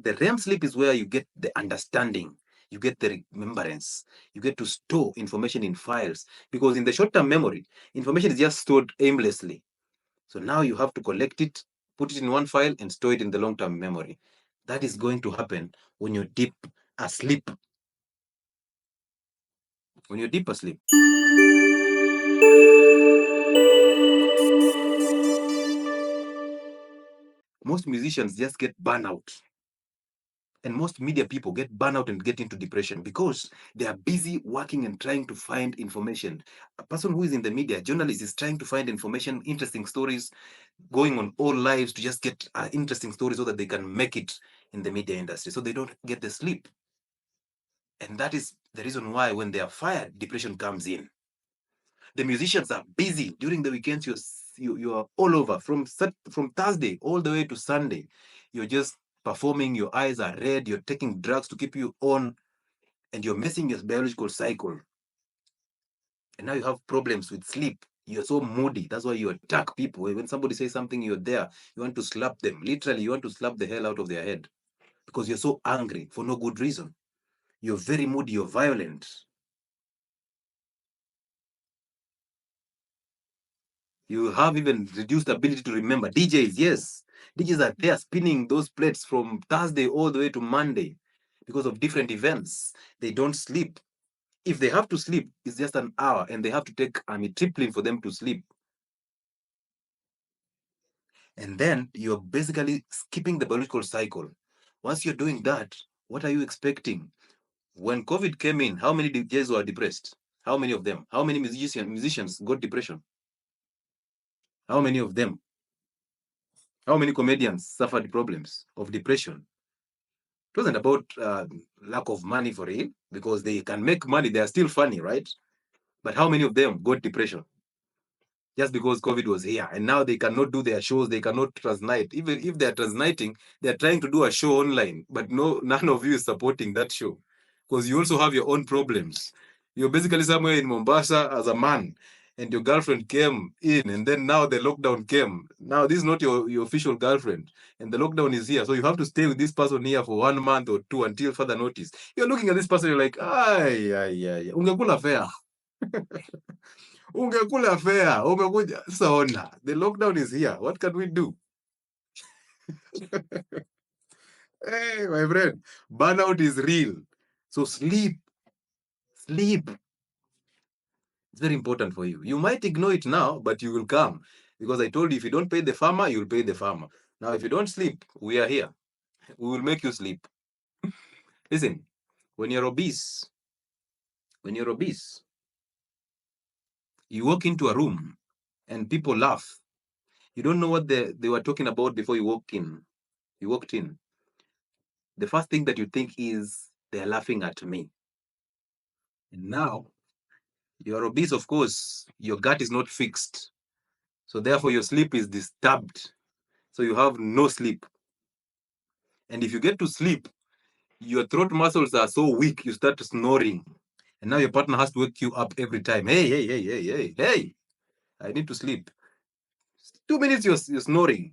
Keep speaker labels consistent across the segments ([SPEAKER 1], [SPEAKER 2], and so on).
[SPEAKER 1] The REM sleep is where you get the understanding, you get the remembrance, you get to store information in files. Because in the short-term memory, information is just stored aimlessly. So now you have to collect it, put it in one file, and store it in the long-term memory. That is going to happen when you're deep asleep. When you're deep asleep. Most musicians just get burnout. And most media people get burnout and get into depression because they are busy working and trying to find information. A person who is in the media, a journalist, is trying to find information, interesting stories, going on all lives to just get interesting stories so that they can make it in the media industry. So they don't get the sleep. And that is the reason why when they are fired, depression comes in. The musicians are busy during the weekends. You are all over from Thursday all the way to Sunday. You're just performing. Your eyes are red. You're taking drugs to keep you on, and you're messing your biological cycle. And now you have problems with sleep. You're so moody. That's why you attack people. When somebody says something, you're there. You want to slap them. Literally, you want to slap the hell out of their head because you're so angry for no good reason. You're very moody. You're violent. You have even reduced ability to remember. DJs, yes. DJs are there spinning those plates from Thursday all the way to Monday because of different events. They don't sleep. If they have to sleep, it's just an hour, and they have to take amitriptyline for them to sleep. And then you're basically skipping the biological cycle. Once you're doing that, what are you expecting? When COVID came in, how many DJs were depressed? How many of them? How many musicians got depression? How many of them? How many comedians suffered problems of depression? It wasn't about lack of money for real, because they can make money. They are still funny, right? But how many of them got depression? Just because COVID was here, and now they cannot do their shows, they cannot transnight. Even if they're transnighting, they're trying to do a show online, but none of you is supporting that show because you also have your own problems. You're basically somewhere in Mombasa as a man, and your girlfriend came in, and then now the lockdown came. Now this is not your official girlfriend, and the lockdown is here, so you have to stay with this person here for 1 month or two until further notice. You're looking at this person, you're like, ay, ungekula fare. Ungekula fare, umekuja. Sasa ona, the lockdown is here. What can we do? Hey, my friend, burnout is real. So sleep. It's very important for you. You might ignore it now, but you will come. Because I told you, if you don't pay the farmer, you'll pay the farmer. Now, if you don't sleep, we are here. We will make you sleep. Listen, when you're obese, you walk into a room and people laugh. You don't know what they were talking about before you walked in. The first thing that you think is, they're laughing at me. And now, you're obese, of course, your gut is not fixed. So therefore, your sleep is disturbed. So you have no sleep. And if you get to sleep, your throat muscles are so weak, you start snoring. And now your partner has to wake you up every time. Hey, I need to sleep. 2 minutes, you're snoring.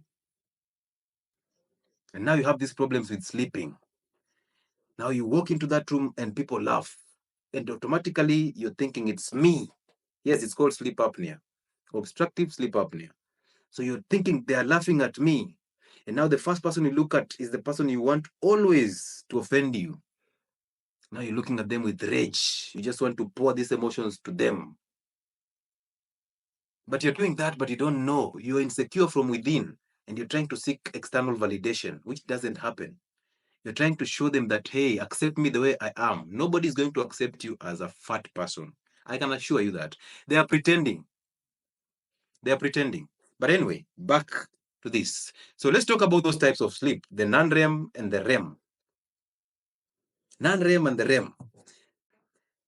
[SPEAKER 1] And now you have these problems with sleeping. Now you walk into that room and people laugh. And automatically you're thinking, it's me. Yes, it's called sleep apnea, obstructive sleep apnea. So you're thinking they are laughing at me. And now the first person you look at is the person you want always to offend you. Now you're looking at them with rage. You just want to pour these emotions to them. But you're doing that, but you don't know. You're insecure from within, and you're trying to seek external validation, which doesn't happen. You're trying to show them that, hey, accept me the way I am. Nobody's going to accept you as a fat person. I can assure you that. They are pretending. But anyway, back to this. So let's talk about those types of sleep, the non-REM and the REM. Non-REM and the REM.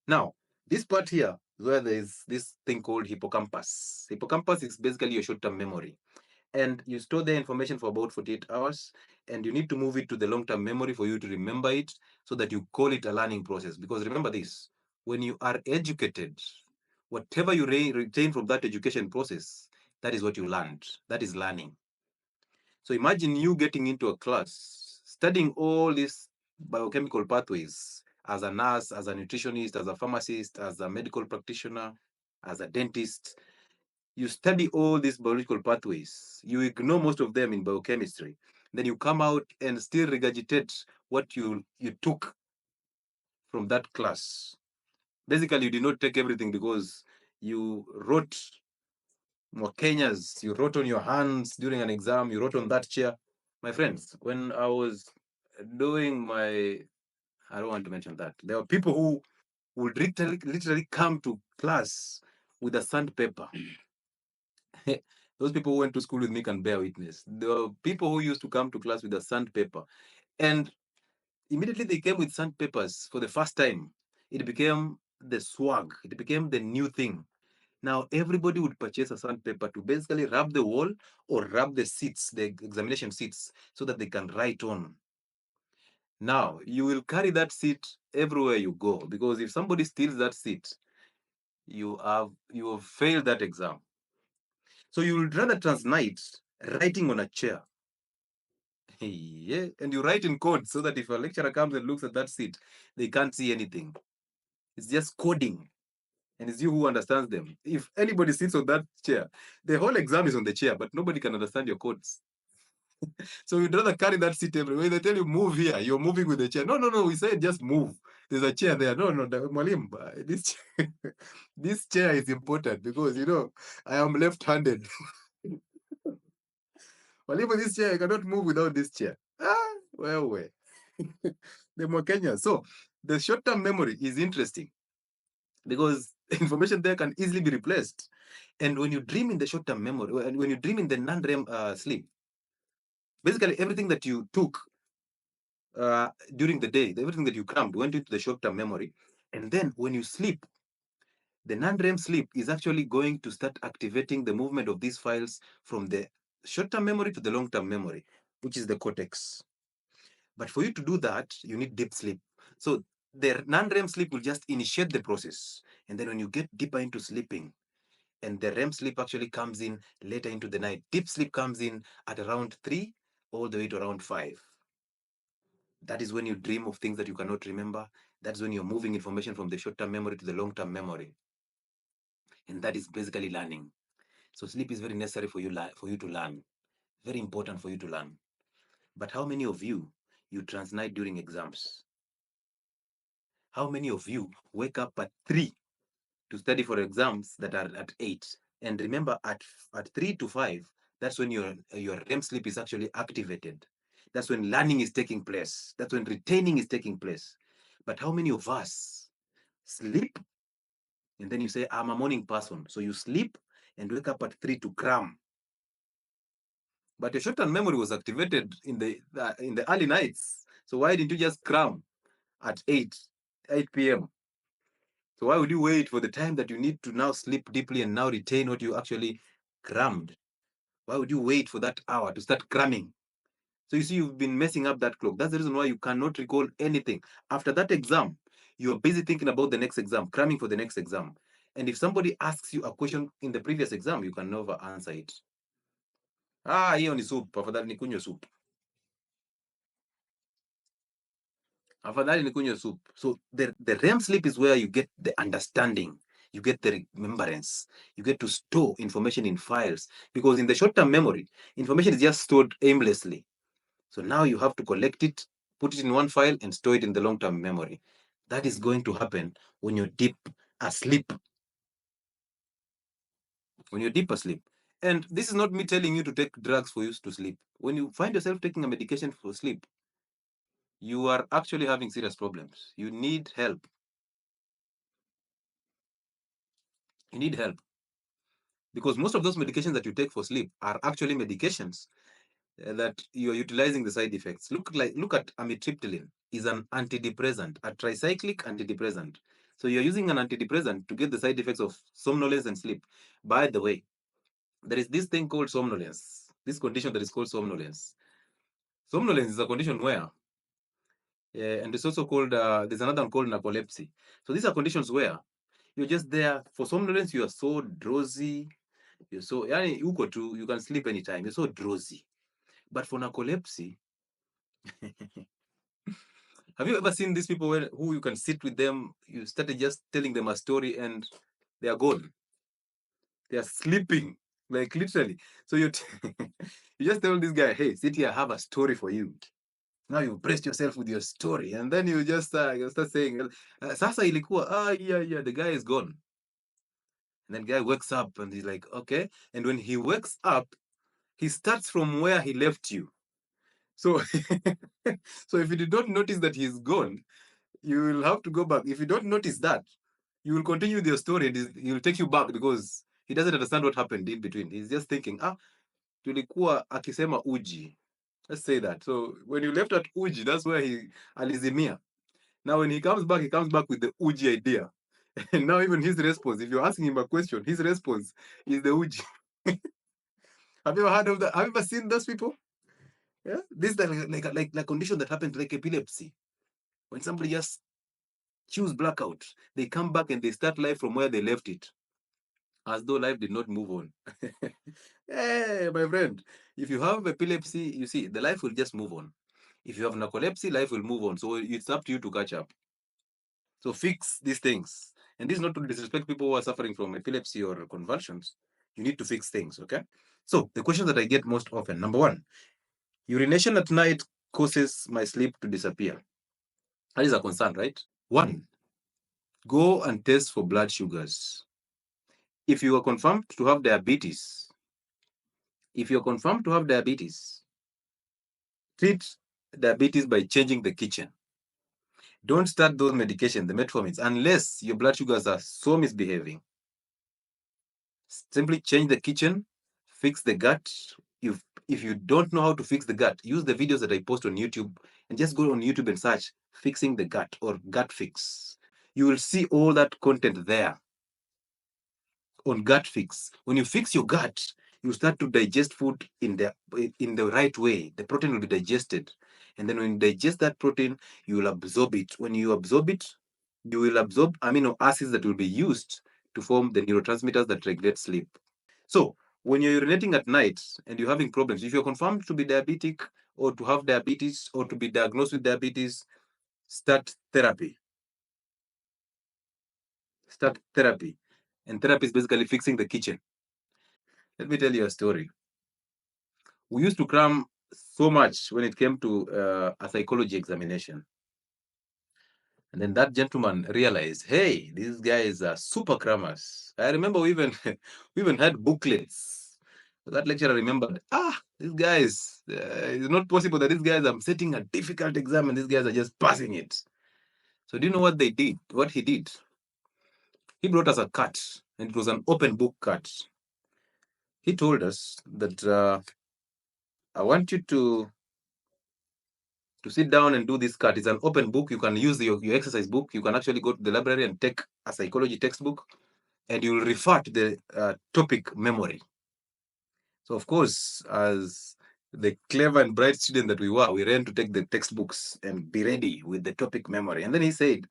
[SPEAKER 1] Now, this part here is where there is this thing called hippocampus. Hippocampus is basically your short-term memory. And you store the information for about 48 hours, and you need to move it to the long-term memory for you to remember it, so that you call it a learning process. Because remember this, when you are educated, whatever you retain from that education process, that is what you learned. That is learning. So imagine you getting into a class, studying all these biochemical pathways as a nurse, as a nutritionist, as a pharmacist, as a medical practitioner, as a dentist. You study all these biological pathways. You ignore most of them in biochemistry. Then you come out and still regurgitate what you took from that class. Basically, you did not take everything because you wrote more Kenyas, you wrote on your hands during an exam, you wrote on that chair. My friends, when I was doing my, I don't want to mention that. There were people who would literally come to class with a sandpaper. Those people who went to school with me can bear witness. There were people who used to come to class with a sandpaper. And immediately they came with sandpapers for the first time. It became the swag. It became the new thing. Now everybody would purchase a sandpaper to basically rub the wall or rub the seats, the examination seats, so that they can write on. Now you will carry that seat everywhere you go, because if somebody steals that seat, you have failed that exam. So you would rather transnight writing on a chair. Yeah, and you write in code so that if a lecturer comes and looks at that seat, they can't see anything. It's just coding. And it's you who understands them. If anybody sits on that chair, the whole exam is on the chair, but nobody can understand your codes. So you'd rather carry that seat everywhere. They tell you move here, you're moving with the chair. No, no, no. We said just move. There's a chair there. No, no, Malim, this this chair is important because I am left-handed. Malim, this chair, I cannot move without this chair. Well. The more Kenya. So the short-term memory is interesting because information there can easily be replaced. And when you dream in the short-term memory, when you dream in the non-REM sleep, basically everything that you took during the day, everything that you crammed went into the short-term memory. And then when you sleep, the non-REM sleep is actually going to start activating the movement of these files from the short-term memory to the long-term memory, which is the cortex. But for you to do that, you need deep sleep. So the non-REM sleep will just initiate the process. And then when you get deeper into sleeping, and the REM sleep actually comes in later into the night, deep sleep comes in at around 3 all the way to around 5. That is when you dream of things that you cannot remember. That's when you're moving information from the short-term memory to the long-term memory. And that is basically learning. So sleep is very necessary for you to learn. Very important for you to learn. But how many of you transnight during exams? How many of you wake up at 3 to study for exams that are at 8? And remember, at 3 to 5, that's when your REM sleep is actually activated. That's when learning is taking place. That's when retaining is taking place. But how many of us sleep and then you say, I'm a morning person? So you sleep and wake up at 3 to cram. But your short-term memory was activated in the early nights. So why didn't you just cram at 8 p.m.? So why would you wait for the time that you need to now sleep deeply and now retain what you actually crammed? Why would you wait for that hour to start cramming? So you see, you've been messing up that clock. That's the reason why you cannot recall anything. After that exam, you're busy thinking about the next exam, cramming for the next exam. And if somebody asks you a question in the previous exam, you can never answer it. Hiyo ni soup. Afadhali nikunywe soup. Afadhali nikunywe soup. So the REM sleep is where you get the understanding. You get the remembrance. You get to store information in files. Because in the short-term memory, information is just stored aimlessly. So now you have to collect it, put it in one file, and store it in the long-term memory. That is going to happen when you're deep asleep. When you're deep asleep. And this is not me telling you to take drugs for you to sleep. When you find yourself taking a medication for sleep, you are actually having serious problems. You need help. You need help. Because most of those medications that you take for sleep are actually medications that you are utilizing the side effects. Look at amitriptyline is an antidepressant, a tricyclic antidepressant. So you're using an antidepressant to get the side effects of somnolence and sleep. By the way, there is this thing called somnolence. This condition that is called somnolence. Somnolence is a condition where, and it's also called, there's another one called narcolepsy. So these are conditions where you're just there. For somnolence, you are so drowsy. You're so, you can sleep anytime. You're so drowsy. But for narcolepsy, Have you ever seen these people who you can sit with them, you started just telling them a story and they are gone. They are sleeping, like literally. So you just tell this guy, hey, sit here, I have a story for you. Now you brace yourself with your story, and then you just you start saying, sasa ilikuwa, yeah, the guy is gone. And then guy wakes up and he's like, okay. And when he wakes up, he starts from where he left you. So, so if you did not notice that he's gone, you will have to go back. If you don't notice that, you will continue with your story and he will take you back because he doesn't understand what happened in between. He's just thinking, tulikuwa akisema uji. Let's say that. So when you left at uji, that's where he alizimia. Now when he comes back with the uji idea. And now even his response, if you're asking him a question, his response is the uji. Have you ever heard of that? Have you ever seen those people? Yeah, this is like a condition that happens like epilepsy. When somebody just choose blackout, they come back and they start life from where they left it, as though life did not move on. Hey, my friend, if you have epilepsy, you see, the life will just move on. If you have narcolepsy, life will move on. So it's up to you to catch up. So fix these things. And this is not to disrespect people who are suffering from epilepsy or convulsions. You need to fix things, okay? So the question that I get most often, number one, urination at night causes my sleep to disappear. That is a concern, right? One, go and test for blood sugars. If you are confirmed to have diabetes, treat diabetes by changing the kitchen. Don't start those medications, the metformins, unless your blood sugars are so misbehaving. Simply change the kitchen, fix the gut. If you don't know how to fix the gut, use the videos that I post on YouTube and just go on YouTube and search fixing the gut or gut fix. You will see all that content there on gut fix. When you fix your gut, you start to digest food in the right way. The protein will be digested. And then when you digest that protein, you will absorb it. When you absorb it, you will absorb amino acids that will be used to form the neurotransmitters that regulate sleep. So when you're urinating at night and you're having problems, if you're confirmed to be diabetic or to have diabetes or to be diagnosed with diabetes, start therapy. Start therapy. And therapy is basically fixing the kitchen. Let me tell you a story. We used to cram so much when it came to a psychology examination. And then that gentleman realized, hey, these guys are super crammers. I remember we even had booklets. That lecturer remembered, these guys, it's not possible that these guys are setting a difficult exam and these guys are just passing it. So do you know what they did? What he did? He brought us a cut, and it was an open book cut. He told us that I want you to sit down and do this cut. It's an open book. You can use your exercise book. You can actually go to the library and take a psychology textbook, and you'll refer to the topic memory. So, of course, as the clever and bright student that we were, we ran to take the textbooks and be ready with the topic memory. And then he said,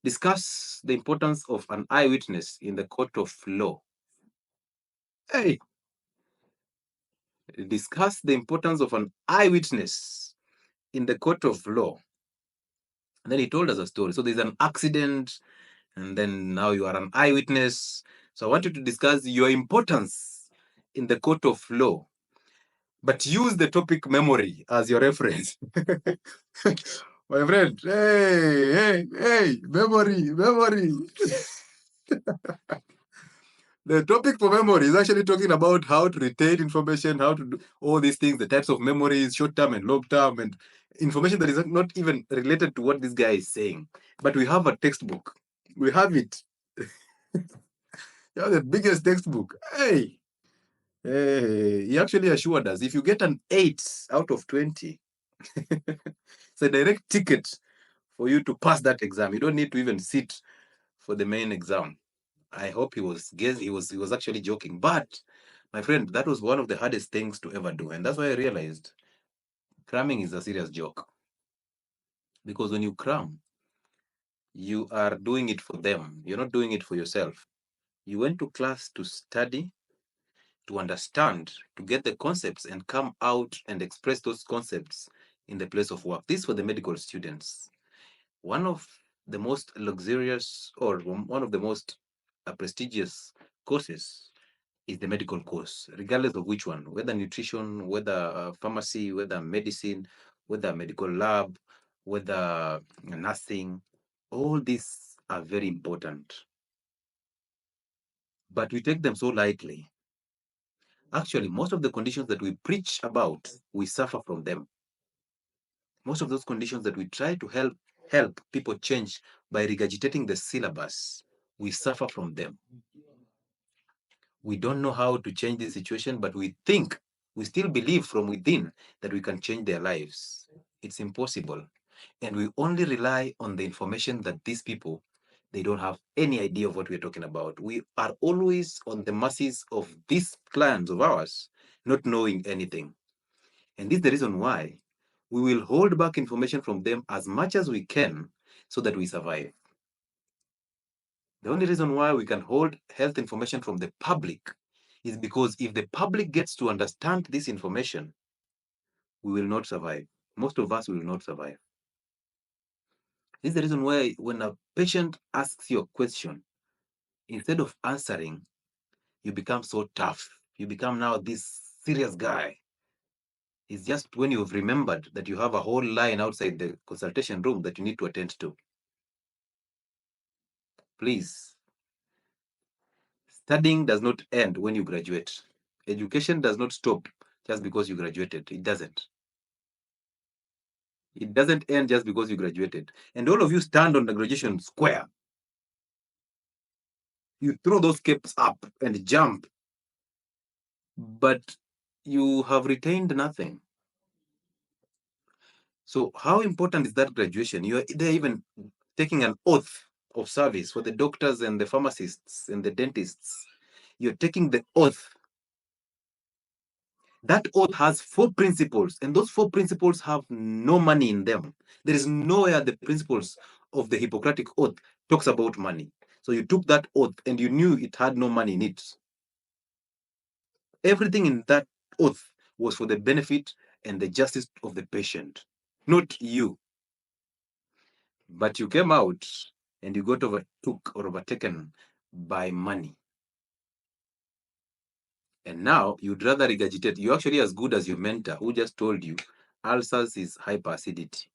[SPEAKER 1] discuss the importance of an eyewitness in the court of law. Hey, discuss the importance of an eyewitness in the court of law. And then he told us a story. So there's an accident, and then now you are an eyewitness. So I want you to discuss your importance in the court of law, but use the topic memory as your reference. My friend, hey, memory. The topic for memory is actually talking about how to retain information, how to do all these things, the types of memories, short term and long term, and information that is not even related to what this guy is saying. But we have a textbook. We have it. You have the biggest textbook. Hey, he actually assured us if you get an 8 out of 20, it's a direct ticket for you to pass that exam. You don't need to even sit for the main exam. I hope he was actually joking. But my friend, that was one of the hardest things to ever do. And that's why I realized cramming is a serious joke. Because when you cram, you are doing it for them. You're not doing it for yourself. You went to class to study, to understand, to get the concepts and come out and express those concepts in the place of work. This is for the medical students. One of the most luxurious or one of the most prestigious courses is the medical course, regardless of which one, whether nutrition, whether pharmacy, whether medicine, whether medical lab, whether nursing. All these are very important, but we take them so lightly. Actually, most of the conditions that we preach about, we suffer from them. Most of those conditions that we try to help people change by regurgitating the syllabus, we suffer from them. We don't know how to change the situation, but we still believe from within that we can change their lives. It's impossible. And we only rely on the information that these people, they don't have any idea of what we're talking about. We are always on the masses of these clients of ours, not knowing anything. And this is the reason why we will hold back information from them as much as we can so that we survive. The only reason why we can hold health information from the public is because if the public gets to understand this information, we will not survive. Most of us will not survive. This is the reason why when a patient asks you a question, instead of answering, you become so tough. You become now this serious guy. It's just when you've remembered that you have a whole line outside the consultation room that you need to attend to. Please, studying does not end when you graduate. Education does not stop just because you graduated. It doesn't. It doesn't end just because you graduated. And all of you stand on the graduation square. You throw those capes up and jump, but you have retained nothing. So, how important is that graduation? They're even taking an oath of service for the doctors and the pharmacists and the dentists. You're taking the oath. That oath has 4 principles, and those 4 principles have no money in them. There is nowhere the principles of the Hippocratic Oath talks about money. So you took that oath and you knew it had no money in it. Everything in that oath was for the benefit and the justice of the patient, not you. But you came out and you got overtook or overtaken by money. And now you'd rather regurgitate. You're actually as good as your mentor who just told you ulcers is hyperacidity.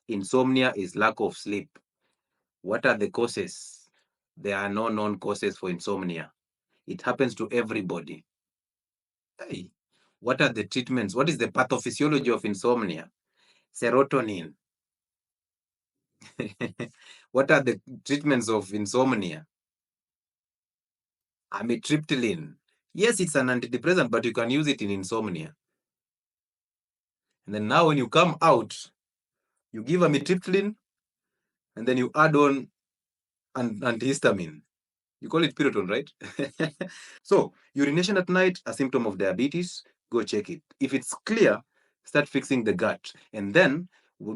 [SPEAKER 1] Insomnia is lack of sleep. What are the causes? There are no known causes for insomnia. It happens to everybody. Hey, what are the treatments? What is the pathophysiology of insomnia? Serotonin. What are the treatments of insomnia? Amitriptyline. Yes, it's an antidepressant, but you can use it in insomnia. And then now when you come out, you give amitriptyline, and then you add on an antihistamine. You call it Piriton, right? So, urination at night, a symptom of diabetes, go check it. If it's clear, start fixing the gut. And then,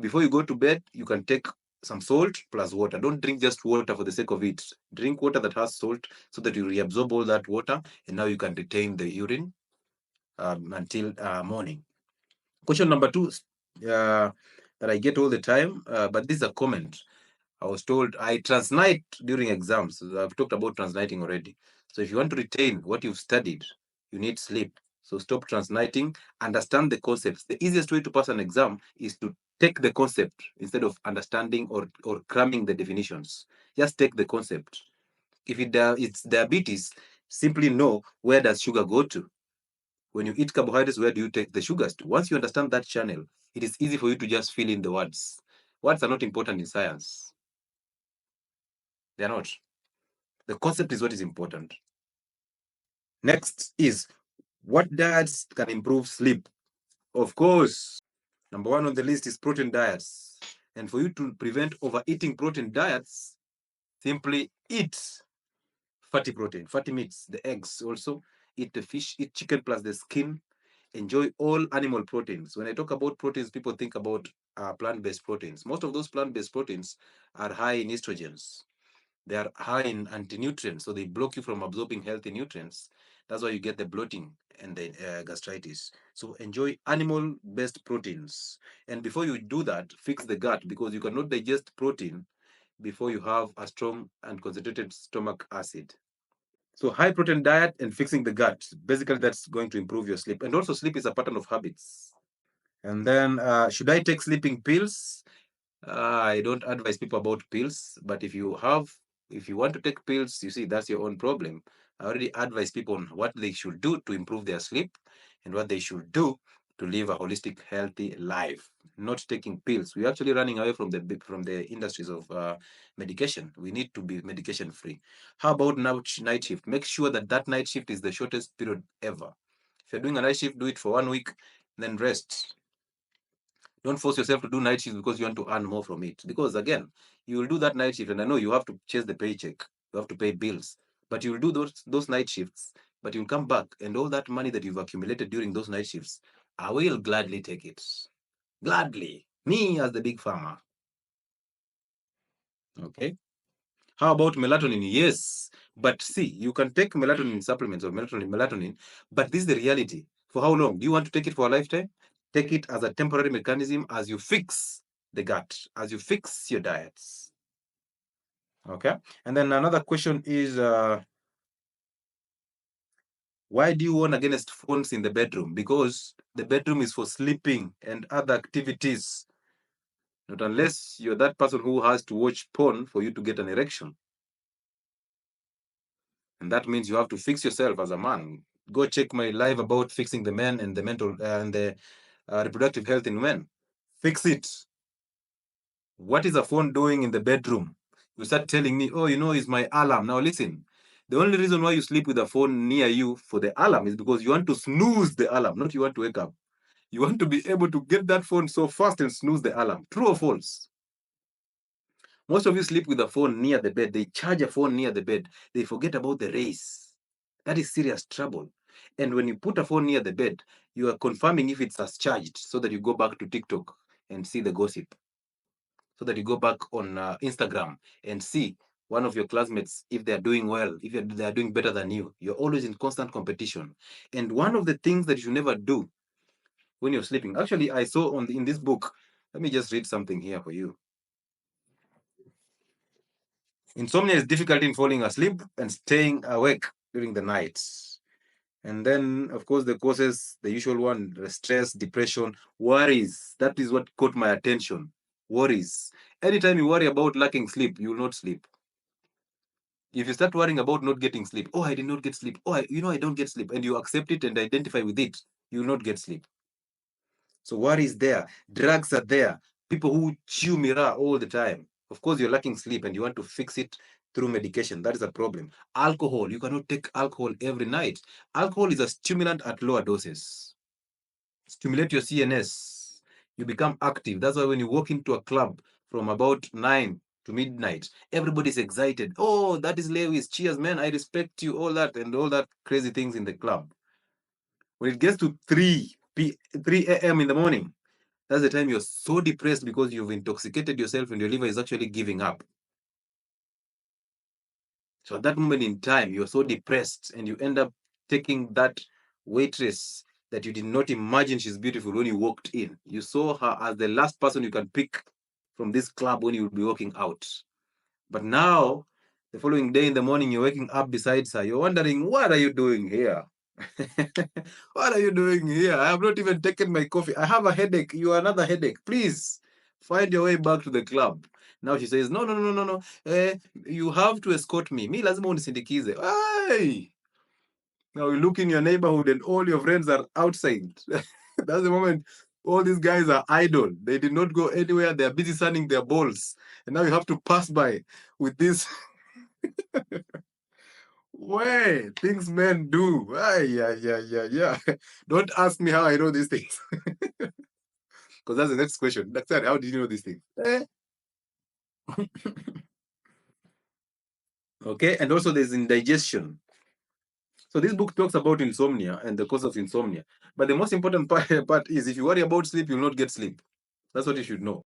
[SPEAKER 1] before you go to bed, you can take some salt plus water. Don't drink just water for the sake of it. Drink water that has salt so that you reabsorb all that water, and now you can retain the urine until morning. Question number 2 that I get all the time, but this is a comment. I was told I transnight during exams. I've talked about transniting already. So if you want to retain what you've studied, you need sleep. So stop transniting, understand the concepts. The easiest way to pass an exam is to take the concept instead of understanding or cramming the definitions. Just take the concept. If it's diabetes, simply know where does sugar go to. When you eat carbohydrates, where do you take the sugars to? Once you understand that channel, it is easy for you to just fill in the words. Words are not important in science. They are not. The concept is what is important. Next is what diets can improve sleep? Of course, number 1 on the list is protein diets. And for you to prevent overeating protein diets, simply eat fatty protein, fatty meats, the eggs also. Eat the fish, eat chicken plus the skin. Enjoy all animal proteins. When I talk about proteins, people think about plant-based proteins. Most of those plant-based proteins are high in estrogens. They are high in anti-nutrients, so they block you from absorbing healthy nutrients. That's why you get the bloating and the gastritis. So enjoy animal-based proteins. And before you do that, fix the gut, because you cannot digest protein before you have a strong and concentrated stomach acid. So high protein diet and fixing the gut. Basically, that's going to improve your sleep. And also sleep is a pattern of habits. And then should I take sleeping pills? I don't advise people about pills, but if you want to take pills, you see, that's your own problem. I already advise people on what they should do to improve their sleep and what they should do to live a holistic, healthy life. Not taking pills. We're actually running away from the industries of medication. We need to be medication free. How about night shift? Make sure that that night shift is the shortest period ever. If you're doing a night shift, do it for 1 week, then rest. Don't force yourself to do night shift because you want to earn more from it. Because again, you will do that night shift, and I know you have to chase the paycheck, you have to pay bills, but you will do those night shifts. But you'll come back, and all that money that you've accumulated during those night shifts, I will gladly take it. Gladly, me as the big farmer. Okay. How about melatonin? Yes, but see, you can take melatonin supplements or melatonin, but this is the reality. For how long? Do you want to take it for a lifetime? Take it as a temporary mechanism as you fix the gut, as you fix your diets. Okay. And then another question is, why do you warn against phones in the bedroom? Because the bedroom is for sleeping and other activities, not unless you're that person who has to watch porn for you to get an erection. And that means you have to fix yourself as a man. Go check my live about fixing the men and the mental and the reproductive health in men. Fix it. What is a phone doing in the bedroom? You start telling me, oh, it's my alarm. Now listen, the only reason why you sleep with a phone near you for the alarm is because you want to snooze the alarm, not you want to wake up. You want to be able to get that phone so fast and snooze the alarm. True or false? Most of you sleep with a phone near the bed. They charge a phone near the bed. They forget about the race. That is serious trouble. And when you put a phone near the bed, you are confirming if it's as charged so that you go back to TikTok and see the gossip. So that you go back on Instagram and see one of your classmates, if they're doing well, if they're doing better than you. You're always in constant competition. And one of the things that you should never do when you're sleeping, actually, I saw in this book, let me just read something here for you. Insomnia is difficulty in falling asleep and staying awake during the night. And then, of course, the causes, the usual one, stress, depression, worries. That is what caught my attention. Worries. Anytime you worry about lacking sleep, you will not sleep. If you start worrying about not getting sleep, oh, I did not get sleep. Oh, I don't get sleep. And you accept it and identify with it, you will not get sleep. So worry is there. Drugs are there. People who chew mirror all the time. Of course, you're lacking sleep and you want to fix it through medication. That is a problem. Alcohol. You cannot take alcohol every night. Alcohol is a stimulant at lower doses. Stimulate your CNS. You become active. That's why when you walk into a club from about 9 to midnight, everybody's excited. Oh, that is Lewis. Cheers, man. I respect you. All that and all that crazy things in the club. When it gets to 3 a.m. in the morning, that's the time you're so depressed because you've intoxicated yourself and your liver is actually giving up. So at that moment in time, you're so depressed and you end up taking that waitress that you did not imagine she's beautiful when you walked in. You saw her as the last person you can pick from this club when you will be walking out. But now, the following day in the morning, you're waking up beside her. You're wondering, what are you doing here? What are you doing here? I have not even taken my coffee. I have a headache. You are another headache. Please find your way back to the club. Now she says, no, no, no, no, no. You have to escort me. Me lazima unisindikize. Hey! Now you look in your neighborhood and all your friends are outside. That's the moment all these guys are idle. They did not go anywhere. They are busy sunning their balls. And now you have to pass by with this way things men do. Yeah. Don't ask me how I know these things. Because that's the next question. Doctor, how did you know these things? Okay, and also there's indigestion. So this book talks about insomnia and the cause of insomnia. But the most important part is if you worry about sleep, you'll not get sleep. That's what you should know.